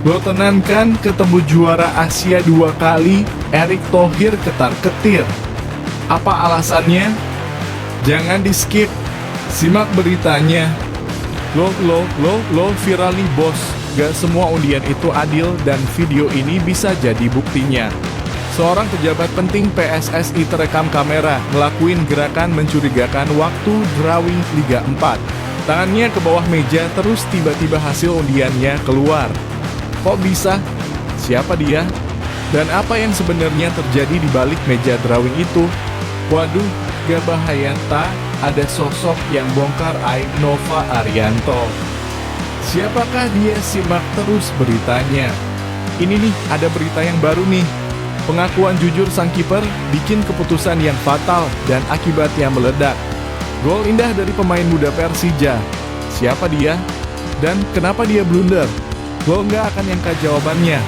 Lo tenan kan ketemu juara Asia 2 kali, Erick Thohir ketar-ketir. Apa alasannya? Jangan di-skip, simak beritanya. Lo viral nih bos, gak semua undian itu adil dan video ini bisa jadi buktinya. Seorang pejabat penting PSSI terekam kamera ngelakuin gerakan mencurigakan waktu drawing Liga 4. Tangannya ke bawah meja terus tiba-tiba hasil undiannya keluar. Kok bisa? Siapa dia? Dan apa yang sebenarnya terjadi di balik meja drawing itu? Waduh, gak bahaya tak? Ada sosok yang bongkar aib Nova Arianto. Siapakah dia? Simak terus beritanya. Ini nih, ada berita yang baru nih. Pengakuan jujur sang kiper bikin keputusan yang fatal dan akibatnya meledak. Gol indah dari pemain muda Persija. Siapa dia? Dan kenapa dia blunder? Lo nggak akan nyangka jawabannya.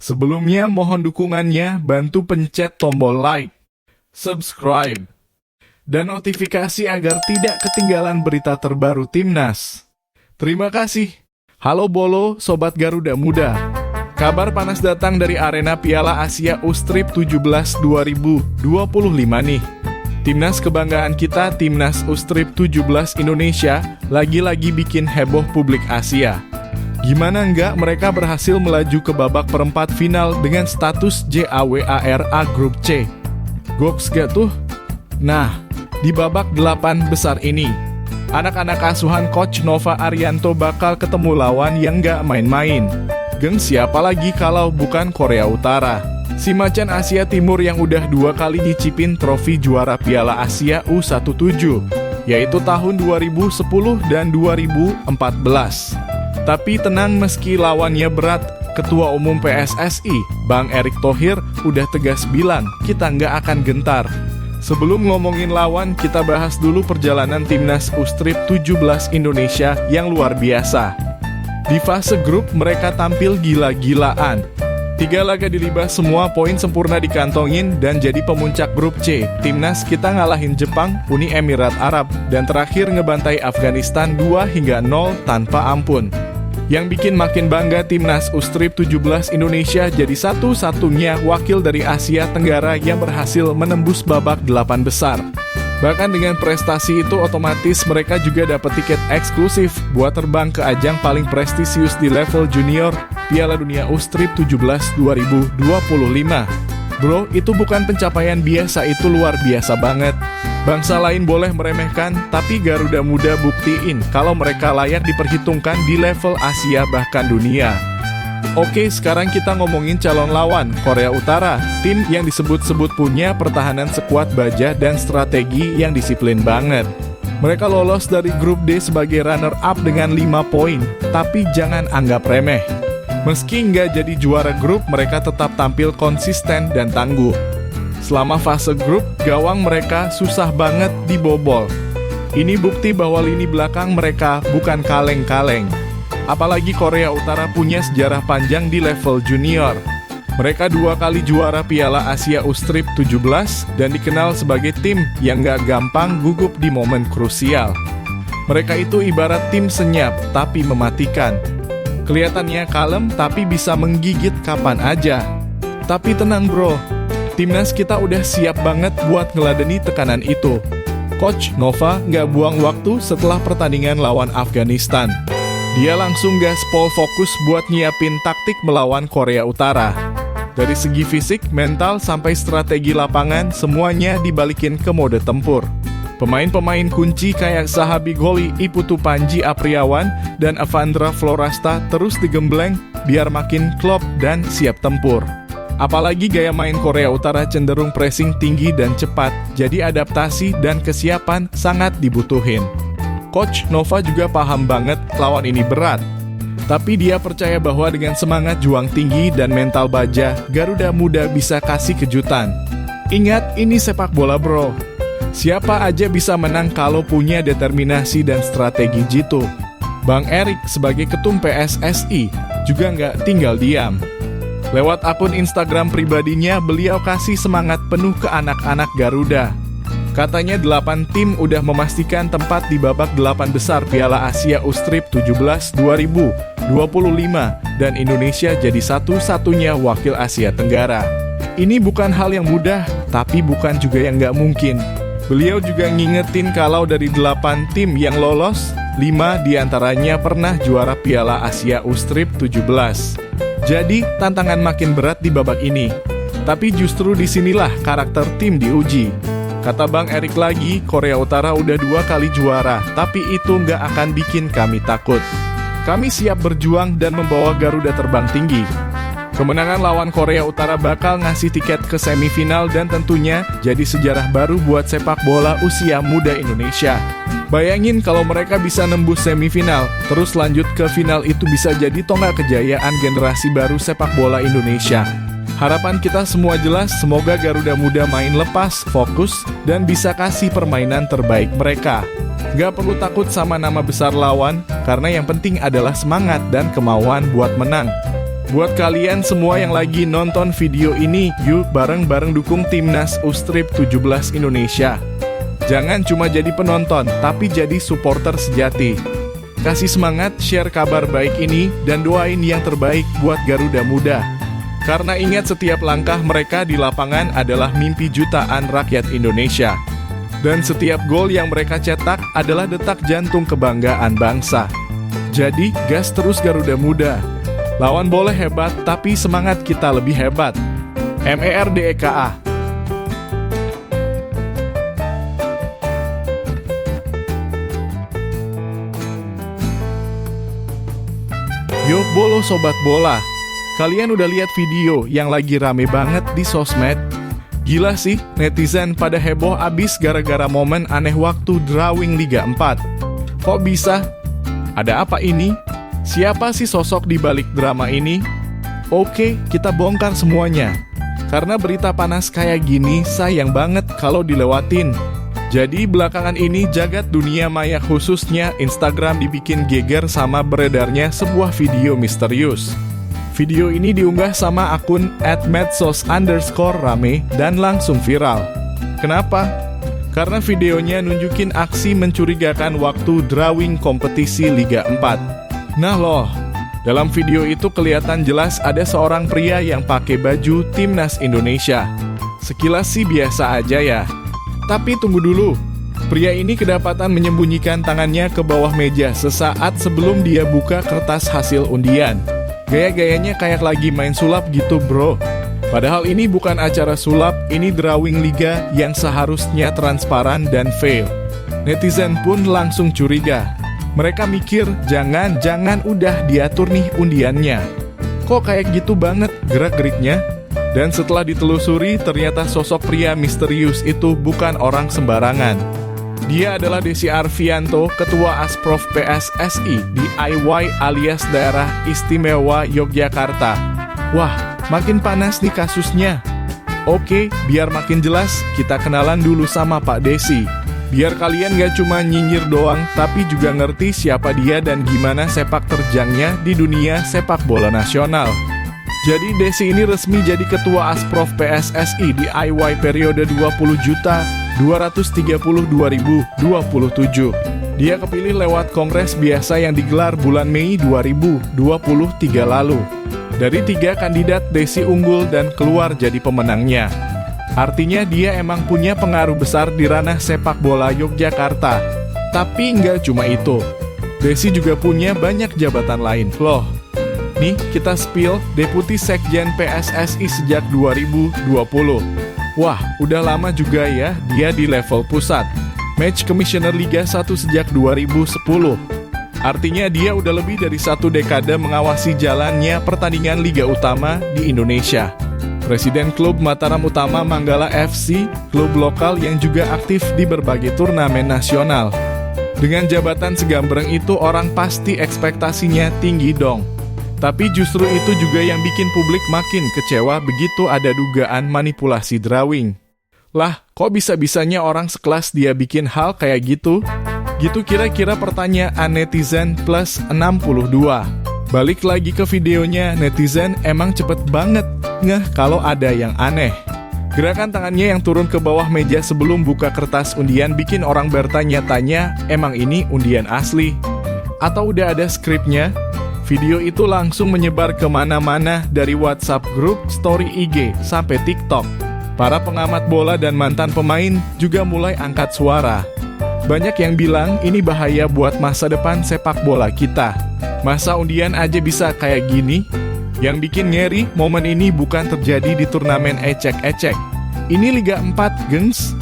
Sebelumnya mohon dukungannya, bantu pencet tombol like, subscribe, dan notifikasi agar tidak ketinggalan berita terbaru Timnas. Terima kasih. Halo Bolo, Sobat Garuda Muda. Kabar panas datang dari arena Piala Asia U-Strip 17 2025 nih. Timnas kebanggaan kita, Timnas U-Strip 17 Indonesia, lagi-lagi bikin heboh publik Asia. Gimana enggak mereka berhasil melaju ke babak perempat final dengan status JAWARA Grup C. Goks gak tuh? Nah, di babak 8 besar ini, anak-anak asuhan Coach Nova Arianto bakal ketemu lawan yang gak main-main. Geng siapa lagi kalau bukan Korea Utara, si macan Asia Timur yang udah 2 kali nyicipin trofi juara Piala Asia U17, yaitu tahun 2010 dan 2014. Tapi tenang, meski lawannya berat, Ketua Umum PSSI, Bang Erick Thohir, udah tegas bilang, kita nggak akan gentar. Sebelum ngomongin lawan, kita bahas dulu perjalanan Timnas U-Strip 17 Indonesia yang luar biasa. Di fase grup, mereka tampil gila-gilaan. 3 laga dilibas, semua poin sempurna dikantongin, dan jadi pemuncak grup C. Timnas kita ngalahin Jepang, Uni Emirat Arab, dan terakhir ngebantai Afghanistan 2-0 tanpa ampun. Yang bikin makin bangga, Timnas U-Strip 17 Indonesia jadi satu-satunya wakil dari Asia Tenggara yang berhasil menembus babak 8 besar. Bahkan dengan prestasi itu otomatis mereka juga dapat tiket eksklusif buat terbang ke ajang paling prestisius di level junior, Piala Dunia U-Strip 17 2025. Bro, itu bukan pencapaian biasa, itu luar biasa banget. Bangsa lain boleh meremehkan, tapi Garuda Muda buktiin kalau mereka layak diperhitungkan di level Asia bahkan dunia. Oke, sekarang kita ngomongin calon lawan, Korea Utara. Tim yang disebut-sebut punya pertahanan sekuat baja dan strategi yang disiplin banget. Mereka lolos dari grup D sebagai runner-up dengan 5 poin, tapi jangan anggap remeh. Meski nggak jadi juara grup, mereka tetap tampil konsisten dan tangguh. Selama fase grup, gawang mereka susah banget dibobol. Ini bukti bahwa lini belakang mereka bukan kaleng-kaleng. Apalagi Korea Utara punya sejarah panjang di level junior. Mereka 2 kali juara Piala Asia U-Strip 17 dan dikenal sebagai tim yang gak gampang gugup di momen krusial. Mereka itu ibarat tim senyap tapi mematikan. Kelihatannya kalem tapi bisa menggigit kapan aja. Tapi tenang bro, Timnas kita udah siap banget buat ngeladeni tekanan itu. Coach Nova nggak buang waktu setelah pertandingan lawan Afghanistan. Dia langsung gaspol fokus buat nyiapin taktik melawan Korea Utara. Dari segi fisik, mental, sampai strategi lapangan, semuanya dibalikin ke mode tempur. Pemain-pemain kunci kayak Sahabi Goli Iputu Panji Apriawan dan Avandra Florasta terus digembleng biar makin klop dan siap tempur. Apalagi gaya main Korea Utara cenderung pressing tinggi dan cepat, jadi adaptasi dan kesiapan sangat dibutuhin. Coach Nova juga paham banget lawan ini berat. Tapi dia percaya bahwa dengan semangat juang tinggi dan mental baja, Garuda Muda bisa kasih kejutan. Ingat, ini sepak bola bro. Siapa aja bisa menang kalau punya determinasi dan strategi jitu. Bang Erik sebagai ketum PSSI juga nggak tinggal diam. Lewat akun Instagram pribadinya, beliau kasih semangat penuh ke anak-anak Garuda. Katanya 8 tim udah memastikan tempat di babak 8 besar Piala Asia U-Strip 17 2025 dan Indonesia jadi satu-satunya wakil Asia Tenggara. Ini bukan hal yang mudah, tapi bukan juga yang nggak mungkin. Beliau juga ngingetin kalau dari 8 tim yang lolos, 5 diantaranya pernah juara Piala Asia U-Strip 17. Jadi, tantangan makin berat di babak ini. Tapi justru disinilah karakter tim diuji. Kata Bang Erik lagi, Korea Utara udah 2 kali juara, tapi itu nggak akan bikin kami takut. Kami siap berjuang dan membawa Garuda terbang tinggi. Kemenangan lawan Korea Utara bakal ngasih tiket ke semifinal dan tentunya jadi sejarah baru buat sepak bola usia muda Indonesia. Bayangin kalau mereka bisa nembus semifinal, terus lanjut ke final, itu bisa jadi tonggak kejayaan generasi baru sepak bola Indonesia. Harapan kita semua jelas, semoga Garuda Muda main lepas, fokus, dan bisa kasih permainan terbaik mereka. Gak perlu takut sama nama besar lawan, karena yang penting adalah semangat dan kemauan buat menang. Buat kalian semua yang lagi nonton video ini, yuk bareng-bareng dukung Timnas U-Strip 17 Indonesia. Jangan cuma jadi penonton, tapi jadi supporter sejati. Kasih semangat, share kabar baik ini, dan doain yang terbaik buat Garuda Muda. Karena ingat, setiap langkah mereka di lapangan adalah mimpi jutaan rakyat Indonesia. Dan setiap gol yang mereka cetak adalah detak jantung kebanggaan bangsa. Jadi, gas terus Garuda Muda. Lawan boleh hebat, tapi semangat kita lebih hebat. MERDEKA. Yo bolo sobat bola. Kalian udah lihat video yang lagi rame banget di sosmed? Gila sih, netizen pada heboh abis gara-gara momen aneh waktu drawing Liga 4. Kok bisa? Ada apa ini? Siapa sih sosok di balik drama ini? Oke, kita bongkar semuanya. Karena berita panas kayak gini sayang banget kalau dilewatin. Jadi belakangan ini jagat dunia maya khususnya Instagram dibikin geger sama beredarnya sebuah video misterius. Video ini diunggah sama akun @medsos_rame dan langsung viral. Kenapa? Karena videonya nunjukin aksi mencurigakan waktu drawing kompetisi Liga 4. Nah loh, dalam video itu kelihatan jelas ada seorang pria yang pakai baju Timnas Indonesia. Sekilas sih biasa aja ya. Tapi tunggu dulu, pria ini kedapatan menyembunyikan tangannya ke bawah meja sesaat sebelum dia buka kertas hasil undian. Gaya-gayanya kayak lagi main sulap gitu bro. Padahal ini bukan acara sulap, ini drawing liga yang seharusnya transparan dan fair. Netizen pun langsung curiga. Mereka mikir, jangan udah diatur nih undiannya. Kok kayak gitu banget gerak-geriknya? Dan setelah ditelusuri, ternyata sosok pria misterius itu bukan orang sembarangan. Dia adalah Desi Arfianto, Ketua Asprof PSSI di IY alias Daerah Istimewa Yogyakarta. Wah, makin panas nih kasusnya. Oke, biar makin jelas, kita kenalan dulu sama Pak Desi. Biar kalian gak cuma nyinyir doang, tapi juga ngerti siapa dia dan gimana sepak terjangnya di dunia sepak bola nasional. Jadi Desi ini resmi jadi Ketua Asprof PSSI di IY periode 20-232-2027. Dia kepilih lewat kongres biasa yang digelar bulan Mei 2023 lalu. Dari 3 kandidat, Desi unggul dan keluar jadi pemenangnya. Artinya dia emang punya pengaruh besar di ranah sepak bola Yogyakarta. Tapi nggak cuma itu, Desi juga punya banyak jabatan lain. Loh, nih kita spill Deputi Sekjen PSSI sejak 2020. Wah, udah lama juga ya dia di level pusat. Match Commissioner Liga 1 sejak 2010. Artinya dia udah lebih dari 1 dekade mengawasi jalannya pertandingan Liga Utama di Indonesia. Presiden klub Mataram Utama Manggala FC, klub lokal yang juga aktif di berbagai turnamen nasional. Dengan jabatan segambreng itu orang pasti ekspektasinya tinggi dong. Tapi justru itu juga yang bikin publik makin kecewa begitu ada dugaan manipulasi drawing. Lah, kok bisa-bisanya orang sekelas dia bikin hal kayak gitu? Gitu kira-kira pertanyaan netizen plus 62. Balik lagi ke videonya, netizen emang cepet banget ngeh kalau ada yang aneh. Gerakan tangannya yang turun ke bawah meja sebelum buka kertas undian bikin orang bertanya-tanya, emang ini undian asli? Atau udah ada skripnya? Video itu langsung menyebar kemana-mana dari WhatsApp grup, story IG, sampai TikTok. Para pengamat bola dan mantan pemain juga mulai angkat suara. Banyak yang bilang ini bahaya buat masa depan sepak bola kita. Masa undian aja bisa kayak gini? Yang bikin ngeri, momen ini bukan terjadi di turnamen ecek-ecek. Ini Liga 4, gengs.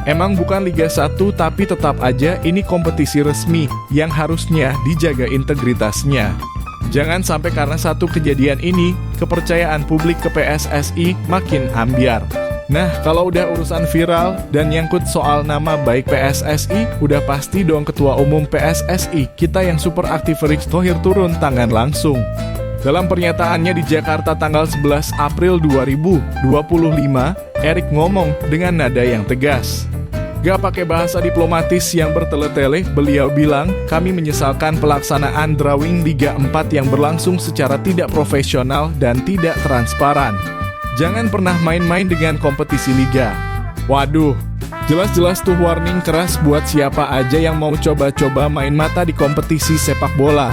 Emang bukan Liga 1, tapi tetap aja ini kompetisi resmi yang harusnya dijaga integritasnya. Jangan sampai karena satu kejadian ini, kepercayaan publik ke PSSI makin ambyar. Nah, kalau udah urusan viral dan nyangkut soal nama baik PSSI, udah pasti dong Ketua Umum PSSI kita yang super aktif Erick Thohir turun tangan langsung. Dalam pernyataannya di Jakarta tanggal 11 April 2025, Erick ngomong dengan nada yang tegas. Gak pakai bahasa diplomatis yang bertele-tele, beliau bilang, kami menyesalkan pelaksanaan drawing Liga 4 yang berlangsung secara tidak profesional dan tidak transparan. Jangan pernah main-main dengan kompetisi Liga. Waduh, jelas-jelas tuh warning keras buat siapa aja yang mau coba-coba main mata di kompetisi sepak bola.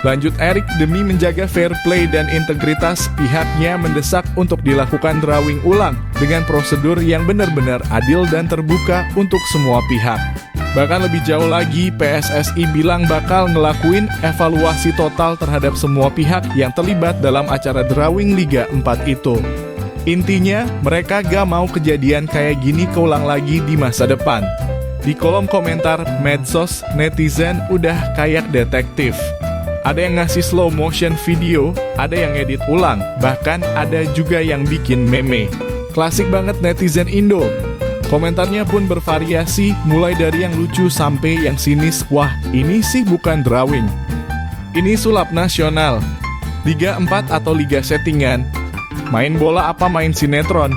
Lanjut Erick, demi menjaga fair play dan integritas, pihaknya mendesak untuk dilakukan drawing ulang dengan prosedur yang benar-benar adil dan terbuka untuk semua pihak. Bahkan lebih jauh lagi, PSSI bilang bakal ngelakuin evaluasi total terhadap semua pihak yang terlibat dalam acara drawing Liga 4 itu. Intinya, mereka gak mau kejadian kayak gini keulang lagi di masa depan. Di kolom komentar medsos, netizen udah kayak detektif. Ada yang ngasih slow motion video, ada yang edit ulang, bahkan ada juga yang bikin meme. Klasik banget netizen Indo. Komentarnya pun bervariasi, mulai dari yang lucu sampai yang sinis. Wah, ini sih bukan drawing. Ini sulap nasional. Liga 4 atau liga settingan? Main bola apa main sinetron?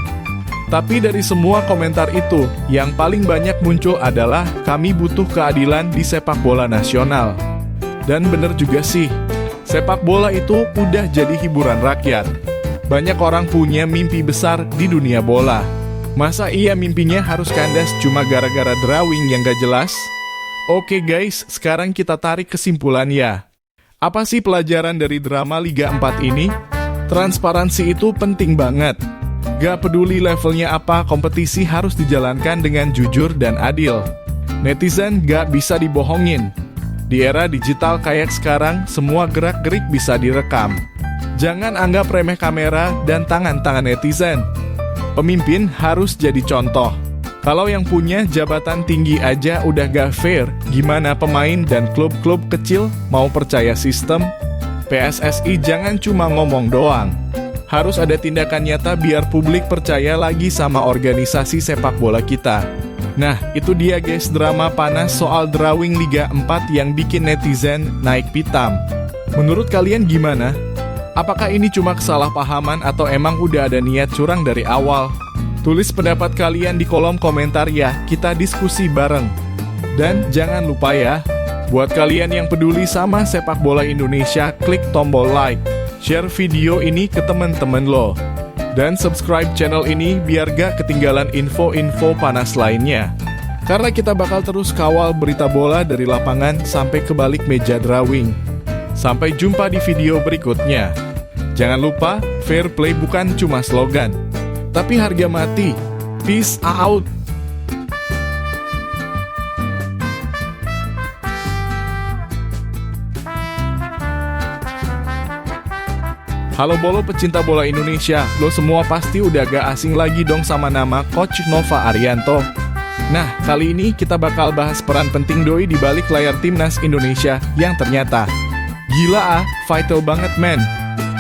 Tapi dari semua komentar itu, yang paling banyak muncul adalah kami butuh keadilan di sepak bola nasional. Dan bener juga sih, sepak bola itu udah jadi hiburan rakyat. Banyak orang punya mimpi besar di dunia bola. Masa iya mimpinya harus kandas cuma gara-gara drawing yang gak jelas? Oke guys, sekarang kita tarik kesimpulan ya. Apa sih pelajaran dari drama Liga 4 ini? Transparansi itu penting banget. Gak peduli levelnya apa, kompetisi harus dijalankan dengan jujur dan adil. Netizen gak bisa dibohongin. Di era digital kayak sekarang, semua gerak-gerik bisa direkam. Jangan anggap remeh kamera dan tangan-tangan netizen. Pemimpin harus jadi contoh. Kalau yang punya jabatan tinggi aja udah gak fair, gimana pemain dan klub-klub kecil mau percaya sistem? PSSI jangan cuma ngomong doang. Harus ada tindakan nyata biar publik percaya lagi sama organisasi sepak bola kita. Nah, itu dia guys drama panas soal drawing Liga 4 yang bikin netizen naik pitam. Menurut kalian gimana? Apakah ini cuma kesalahpahaman atau emang udah ada niat curang dari awal? Tulis pendapat kalian di kolom komentar ya, kita diskusi bareng. Dan jangan lupa ya, buat kalian yang peduli sama sepak bola Indonesia, klik tombol like, share video ini ke teman-teman lo. Dan subscribe channel ini biar gak ketinggalan info-info panas lainnya. Karena kita bakal terus kawal berita bola dari lapangan sampai ke balik meja drawing. Sampai jumpa di video berikutnya. Jangan lupa, fair play bukan cuma slogan, tapi harga mati. Peace out! Halo bolo pecinta bola Indonesia, lo semua pasti udah gak asing lagi dong sama nama Coach Nova Arianto. Nah, kali ini kita bakal bahas peran penting doi di balik layar timnas Indonesia yang ternyata gila vital banget men.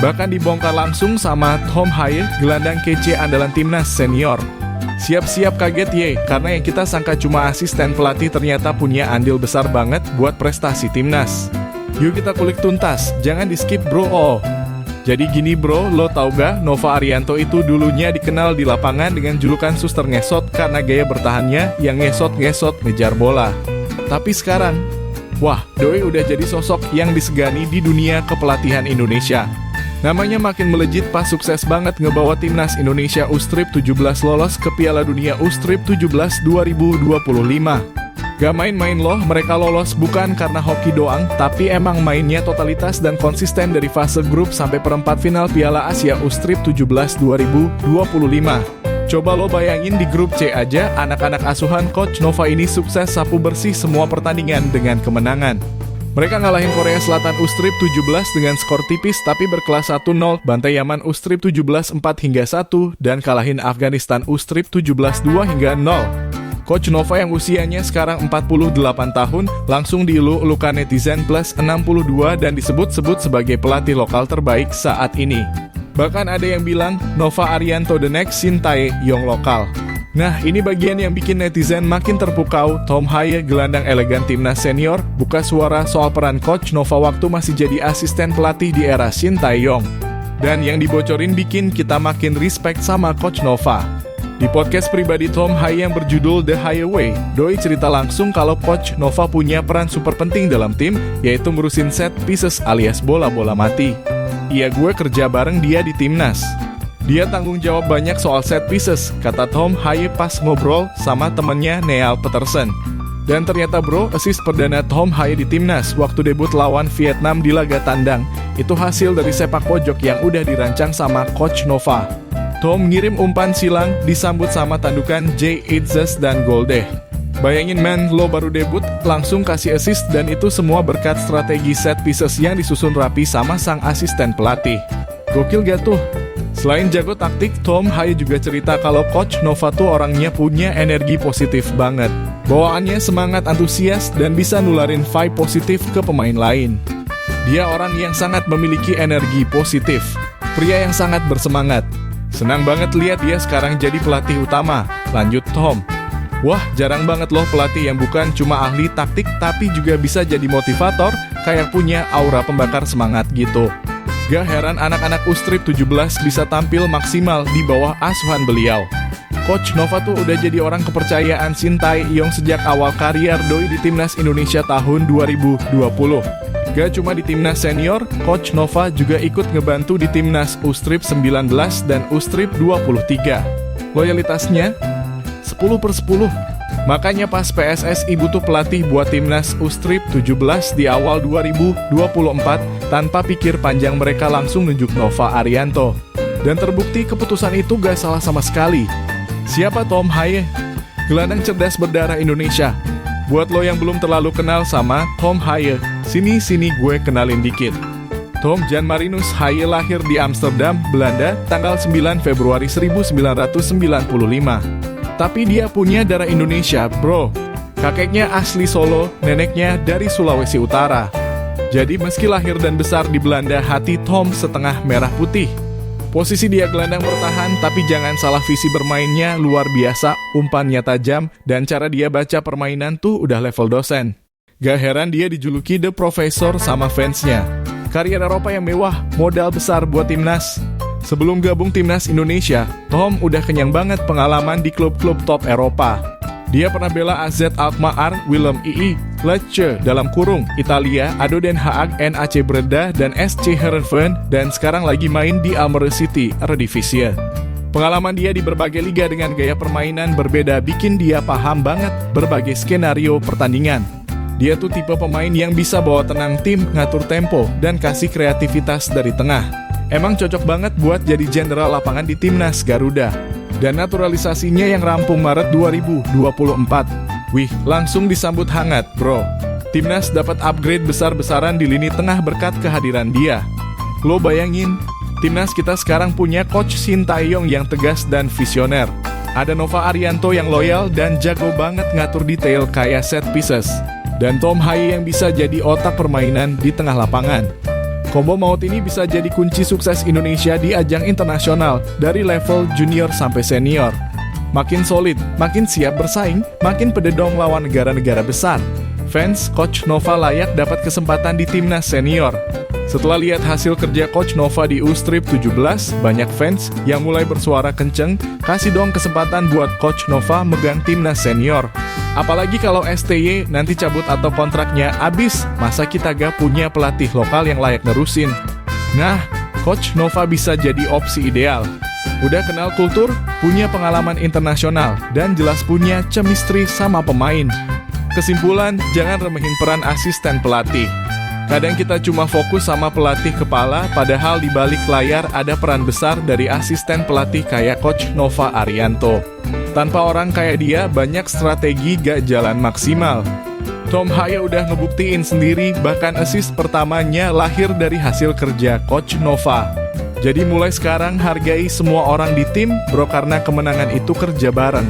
Bahkan dibongkar langsung sama Tom Haye, gelandang kece andalan timnas senior. Siap-siap kaget ye, karena yang kita sangka cuma asisten pelatih ternyata punya andil besar banget buat prestasi timnas. Yuk kita kulik tuntas, jangan di skip bro. Jadi gini bro, lo tau gak Nova Arianto itu dulunya dikenal di lapangan dengan julukan suster ngesot karena gaya bertahannya yang ngesot-ngesot ngejar bola. Tapi sekarang, wah, Doi udah jadi sosok yang disegani di dunia kepelatihan Indonesia. Namanya makin melejit pas sukses banget ngebawa timnas Indonesia U-Strip 17 lolos ke Piala Dunia U-Strip 17 2025. Gak main-main loh, mereka lolos bukan karena hoki doang, tapi emang mainnya totalitas dan konsisten dari fase grup sampai perempat final Piala Asia U-Strip 17 2025. Coba lo bayangin di grup C aja, anak-anak asuhan Coach Nova ini sukses sapu bersih semua pertandingan dengan kemenangan. Mereka ngalahin Korea Selatan U-Strip 17 dengan skor tipis tapi berkelas 1-0, bantai Yaman U-Strip 17 4 hingga 1, dan kalahin Afghanistan U-Strip 17 2 hingga 0. Coach Nova yang usianya sekarang 48 tahun langsung dielu-elukan netizen plus 62 dan disebut-sebut sebagai pelatih lokal terbaik saat ini. Bahkan ada yang bilang Nova Arianto the next Sintayong lokal. Nah, ini bagian yang bikin netizen makin terpukau. Tom Haye, gelandang elegan timnas senior, buka suara soal peran Coach Nova waktu masih jadi asisten pelatih di era Sintayong. Dan yang dibocorin bikin kita makin respect sama Coach Nova. Di podcast pribadi Tom Haye yang berjudul The Haye Way, Doi cerita langsung kalau Coach Nova punya peran super penting dalam tim, yaitu ngurusin set pieces alias bola-bola mati. Iya, gue kerja bareng dia di timnas. Dia tanggung jawab banyak soal set pieces, kata Tom Haye pas ngobrol sama temennya Neal Peterson. Dan ternyata bro, assist perdana Tom Haye di timnas waktu debut lawan Vietnam di laga tandang, itu hasil dari sepak pojok yang udah dirancang sama Coach Nova. Tom ngirim umpan silang, disambut sama tandukan Jay Itzes dan gol deh. Bayangin men, lo baru debut, langsung kasih assist dan itu semua berkat strategi set pieces yang disusun rapi sama sang asisten pelatih. Gokil gak tuh? Selain jago taktik, Tom Haye juga cerita kalau Coach Nova tuh orangnya punya energi positif banget. Bawaannya semangat antusias dan bisa nularin vibe positif ke pemain lain. Dia orang yang sangat memiliki energi positif. Pria yang sangat bersemangat. Senang banget lihat dia sekarang jadi pelatih utama, lanjut Tom. Wah, jarang banget loh pelatih yang bukan cuma ahli taktik tapi juga bisa jadi motivator, kayak punya aura pembakar semangat gitu. Gak heran anak-anak U-Strip 17 bisa tampil maksimal di bawah asuhan beliau. Coach Nova tuh udah jadi orang kepercayaan Sintayong sejak awal karier Doi di timnas Indonesia tahun 2020. Gak cuma di timnas senior, Coach Nova juga ikut ngebantu di timnas U-Strip 19 dan U-Strip 23. Loyalitasnya 10/10. Makanya pas PSSI butuh pelatih buat timnas U-Strip 17 di awal 2024, tanpa pikir panjang mereka langsung nunjuk Nova Arianto. Dan terbukti keputusan itu gak salah sama sekali. Siapa Tom Haye? Gelandang cerdas berdarah Indonesia. Buat lo yang belum terlalu kenal sama Tom Haye, sini gue kenalin dikit. Tom Jan Marinus Haye lahir di Amsterdam, Belanda, tanggal 9 Februari 1995. Tapi dia punya darah Indonesia, bro. Kakeknya asli Solo, neneknya dari Sulawesi Utara. Jadi meski lahir dan besar di Belanda, hati Tom setengah merah putih. Posisi dia gelandang bertahan, tapi jangan salah visi bermainnya luar biasa, umpannya tajam, dan cara dia baca permainan tuh udah level dosen. Gak heran dia dijuluki The Professor sama fansnya. Karier Eropa yang mewah, modal besar buat timnas. Sebelum gabung timnas Indonesia, Tom udah kenyang banget pengalaman di klub-klub top Eropa. Dia pernah bela AZ Alkmaar, Willem II, Lecce dalam kurung, Italia, ADO Den Haag, NAC Breda, dan SC Heerenveen, dan sekarang lagi main di Almere City, Eredivisie. Pengalaman dia di berbagai liga dengan gaya permainan berbeda bikin dia paham banget berbagai skenario pertandingan. Dia tuh tipe pemain yang bisa bawa tenang tim, ngatur tempo, dan kasih kreativitas dari tengah. Emang cocok banget buat jadi jenderal lapangan di timnas Garuda. Dan naturalisasinya yang rampung Maret 2024. Wih, langsung disambut hangat, bro. Timnas dapat upgrade besar-besaran di lini tengah berkat kehadiran dia. Lo bayangin, timnas kita sekarang punya Coach Sintayong yang tegas dan visioner. Ada Nova Arianto yang loyal dan jago banget ngatur detail kayak set pieces. Dan Tom Haye yang bisa jadi otak permainan di tengah lapangan. Kombo maut ini bisa jadi kunci sukses Indonesia di ajang internasional dari level junior sampai senior. Makin solid, makin siap bersaing, makin pededong lawan negara-negara besar. Fans Coach Nova layak dapat kesempatan di timnas senior. Setelah lihat hasil kerja Coach Nova di U-Strip 17, banyak fans yang mulai bersuara kenceng, kasih dong kesempatan buat Coach Nova megang timnas senior. Apalagi kalau STY nanti cabut atau kontraknya habis, masa kita gak punya pelatih lokal yang layak nerusin? Nah, Coach Nova bisa jadi opsi ideal. Udah kenal kultur, punya pengalaman internasional, dan jelas punya chemistry sama pemain. Kesimpulan, jangan remehin peran asisten pelatih. Kadang kita cuma fokus sama pelatih kepala, padahal di balik layar ada peran besar dari asisten pelatih kayak Coach Nova Arianto. Tanpa orang kayak dia, banyak strategi gak jalan maksimal. Tom Haya udah ngebuktiin sendiri, bahkan assist pertamanya lahir dari hasil kerja Coach Nova. Jadi mulai sekarang hargai semua orang di tim, bro, karena kemenangan itu kerja bareng.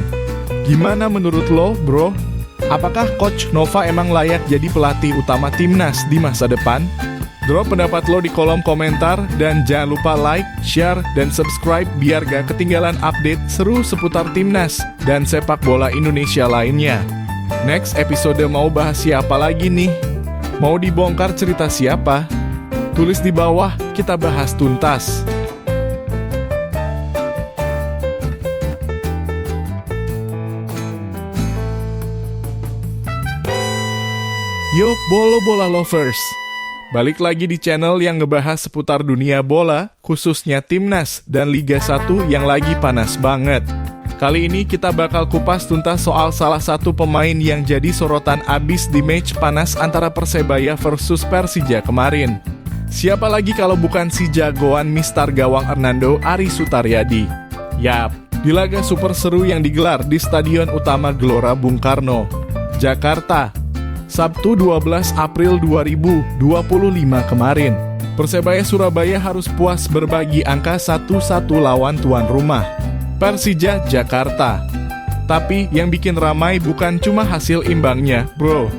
Gimana menurut lo, bro? Apakah Coach Nova emang layak jadi pelatih utama timnas di masa depan? Drop pendapat lo di kolom komentar, dan jangan lupa like, share, dan subscribe biar gak ketinggalan update seru seputar timnas dan sepak bola Indonesia lainnya. Next episode mau bahas siapa lagi nih? Mau dibongkar cerita siapa? Tulis di bawah, kita bahas tuntas. Yo, bola-bola lovers! Balik lagi di channel yang ngebahas seputar dunia bola, khususnya Timnas dan Liga 1 yang lagi panas banget. Kali ini kita bakal kupas tuntas soal salah satu pemain yang jadi sorotan abis di match panas antara Persebaya versus Persija kemarin. Siapa lagi kalau bukan si jagoan Mister Gawang Hernando Ari Sutaryadi. Yap, di laga super seru yang digelar di Stadion Utama Gelora Bung Karno, Jakarta, Sabtu 12 April 2025 kemarin. Persebaya Surabaya harus puas berbagi angka 1-1 lawan tuan rumah, Persija Jakarta. Tapi yang bikin ramai bukan cuma hasil imbangnya, bro.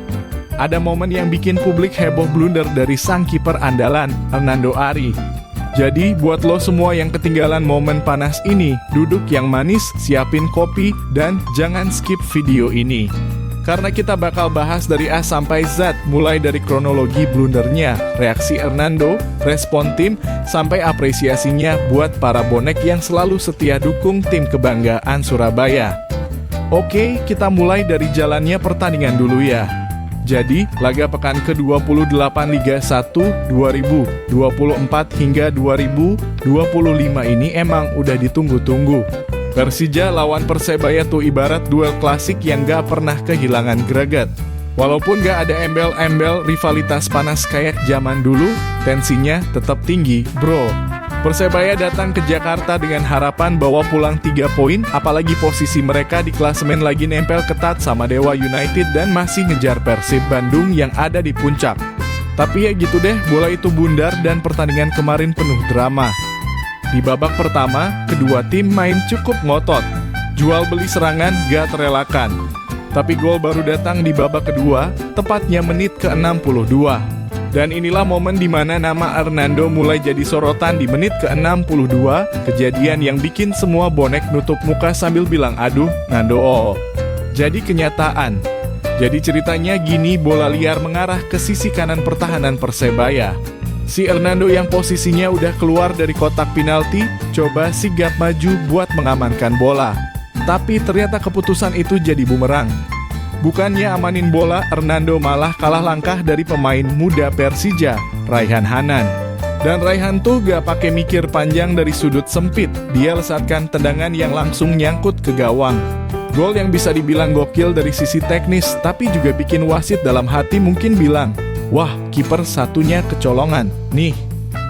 Ada momen yang bikin publik heboh, blunder dari sang kiper andalan, Hernando Ari. Jadi buat lo semua yang ketinggalan momen panas ini, duduk yang manis, siapin kopi, dan jangan skip video ini. Karena kita bakal bahas dari A sampai Z, mulai dari kronologi blundernya, reaksi Hernando, respon tim, sampai apresiasinya buat para bonek yang selalu setia dukung tim kebanggaan Surabaya. Oke, kita mulai dari jalannya pertandingan dulu ya. Jadi, laga pekan ke-28 Liga 1 2024 hingga 2025 ini emang udah ditunggu-tunggu. Persija lawan Persebaya tuh ibarat duel klasik yang gak pernah kehilangan greget. Walaupun gak ada embel-embel rivalitas panas kayak zaman dulu, tensinya tetap tinggi, bro. Persebaya datang ke Jakarta dengan harapan bawa pulang 3 poin, apalagi posisi mereka di klasemen lagi nempel ketat sama Dewa United dan masih ngejar Persib Bandung yang ada di puncak. Tapi ya gitu deh, bola itu bundar dan pertandingan kemarin penuh drama. Di babak pertama, kedua tim main cukup ngotot. Jual beli serangan gak terelakkan. Tapi gol baru datang di babak kedua, tepatnya menit ke-62. Dan inilah momen di mana nama Hernando mulai jadi sorotan di menit ke-62, kejadian yang bikin semua bonek nutup muka sambil bilang aduh, Nando oh. Jadi kenyataan. Jadi ceritanya gini, bola liar mengarah ke sisi kanan pertahanan Persebaya. Si Hernando yang posisinya udah keluar dari kotak penalti, coba sigap maju buat mengamankan bola. Tapi ternyata keputusan itu jadi bumerang. Bukannya amanin bola, Hernando malah kalah langkah dari pemain muda Persija, Raihan Hanan. Dan Raihan tuh gak pakai mikir panjang dari sudut sempit, dia lesatkan tendangan yang langsung nyangkut ke gawang. Gol yang bisa dibilang gokil dari sisi teknis, tapi juga bikin wasit dalam hati mungkin bilang, wah, kiper satunya kecolongan, nih.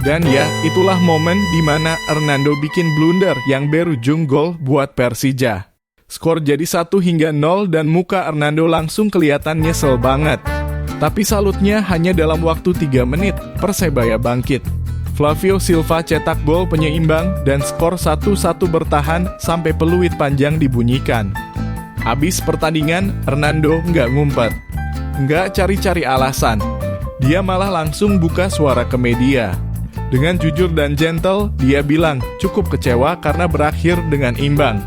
Dan ya, itulah momen di mana Hernando bikin blunder yang berujung gol buat Persija. Skor jadi 1-0 dan muka Hernando langsung kelihatan nyesel banget. Tapi salutnya hanya dalam waktu 3 menit, Persebaya bangkit. Flavio Silva cetak gol penyeimbang dan skor 1-1 bertahan sampai peluit panjang dibunyikan. Habis pertandingan, Hernando nggak ngumpet. Nggak cari-cari alasan. Dia malah langsung buka suara ke media. Dengan jujur dan gentle, dia bilang cukup kecewa karena berakhir dengan imbang.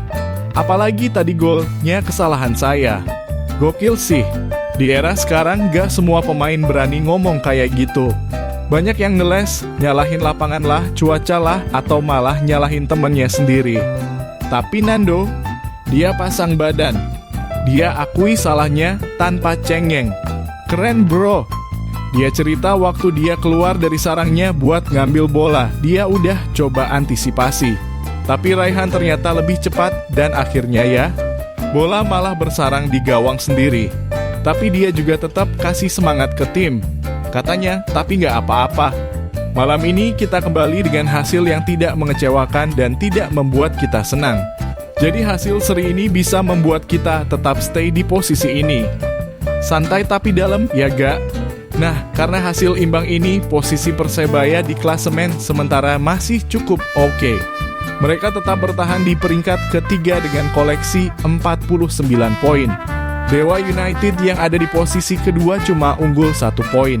Apalagi tadi golnya kesalahan saya. Gokil sih. Di era sekarang gak semua pemain berani ngomong kayak gitu. Banyak yang ngeles, nyalahin lapangan lah, cuaca lah, atau malah nyalahin temennya sendiri. Tapi Nando, dia pasang badan. Dia akui salahnya tanpa cengeng. Keren bro. Dia cerita waktu dia keluar dari sarangnya buat ngambil bola, dia udah coba antisipasi. Tapi Raihan ternyata lebih cepat dan akhirnya ya, bola malah bersarang di gawang sendiri. Tapi dia juga tetap kasih semangat ke tim. Katanya, tapi nggak apa-apa. Malam ini kita kembali dengan hasil yang tidak mengecewakan dan tidak membuat kita senang. Jadi hasil seri ini bisa membuat kita tetap stay di posisi ini. Santai tapi dalam, ya gak? Nah, karena hasil imbang ini, posisi Persebaya di klasemen sementara masih cukup oke. Mereka tetap bertahan di peringkat ketiga dengan koleksi 49 poin. Dewa United yang ada di posisi kedua cuma unggul 1 poin.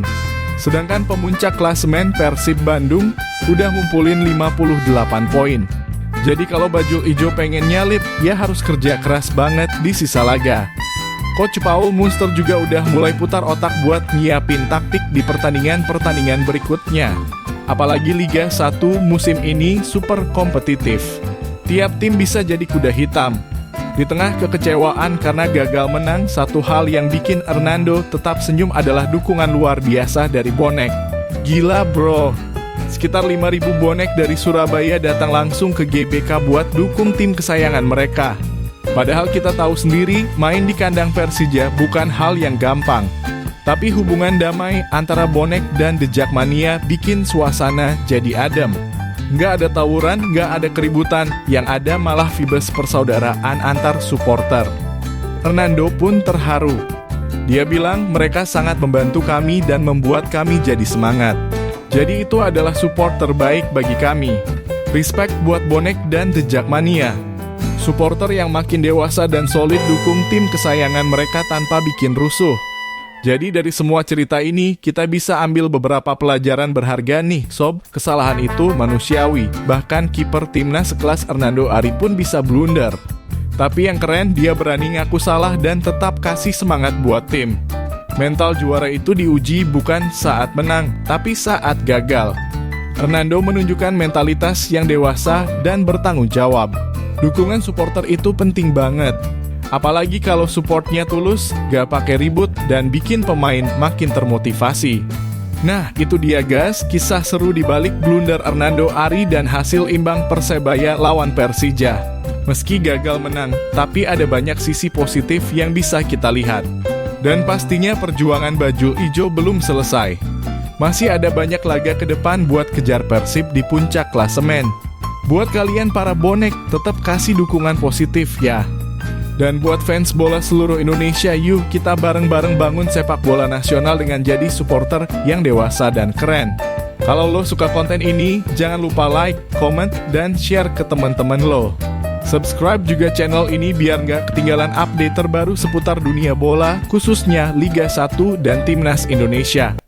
Sedangkan pemuncak klasemen Persib Bandung udah ngumpulin 58 poin. Jadi kalau Bajul Ijo pengen nyalip, ya harus kerja keras banget di sisa laga. Coach Paul Munster juga udah mulai putar otak buat nyiapin taktik di pertandingan-pertandingan berikutnya. Apalagi Liga 1 musim ini super kompetitif. Tiap tim bisa jadi kuda hitam. Di tengah kekecewaan karena gagal menang, satu hal yang bikin Hernando tetap senyum adalah dukungan luar biasa dari bonek. Gila bro, sekitar 5.000 bonek dari Surabaya datang langsung ke GBK buat dukung tim kesayangan mereka. Padahal kita tahu sendiri, main di kandang Persija bukan hal yang gampang. Tapi hubungan damai antara bonek dan The Jackmania bikin suasana jadi adem. Nggak ada tawuran, nggak ada keributan, yang ada malah vibes persaudaraan antar supporter. Hernando pun terharu. Dia bilang mereka sangat membantu kami dan membuat kami jadi semangat. Jadi itu adalah support terbaik bagi kami. Respect buat bonek dan The Jackmania. Supporter yang makin dewasa dan solid dukung tim kesayangan mereka tanpa bikin rusuh. Jadi dari semua cerita ini, kita bisa ambil beberapa pelajaran berharga nih, Sob. Kesalahan itu manusiawi, bahkan kiper timnas sekelas Hernando Ari pun bisa blunder. Tapi yang keren, dia berani ngaku salah dan tetap kasih semangat buat tim. Mental juara itu diuji bukan saat menang, tapi saat gagal. Hernando menunjukkan mentalitas yang dewasa dan bertanggung jawab. Dukungan supporter itu penting banget. Apalagi kalau supportnya tulus, gak pakai ribut, dan bikin pemain makin termotivasi. Nah, itu dia guys, kisah seru di balik blunder Hernando Ari dan hasil imbang Persebaya lawan Persija. Meski gagal menang, tapi ada banyak sisi positif yang bisa kita lihat. Dan pastinya perjuangan Bajul Ijo belum selesai. Masih ada banyak laga ke depan buat kejar Persib di puncak klasemen. Buat kalian para bonek, tetap kasih dukungan positif ya. Dan buat fans bola seluruh Indonesia, yuk kita bareng-bareng bangun sepak bola nasional dengan jadi supporter yang dewasa dan keren. Kalau lo suka konten ini, jangan lupa like, comment, dan share ke teman-teman lo. Subscribe juga channel ini biar nggak ketinggalan update terbaru seputar dunia bola, khususnya Liga 1 dan Timnas Indonesia.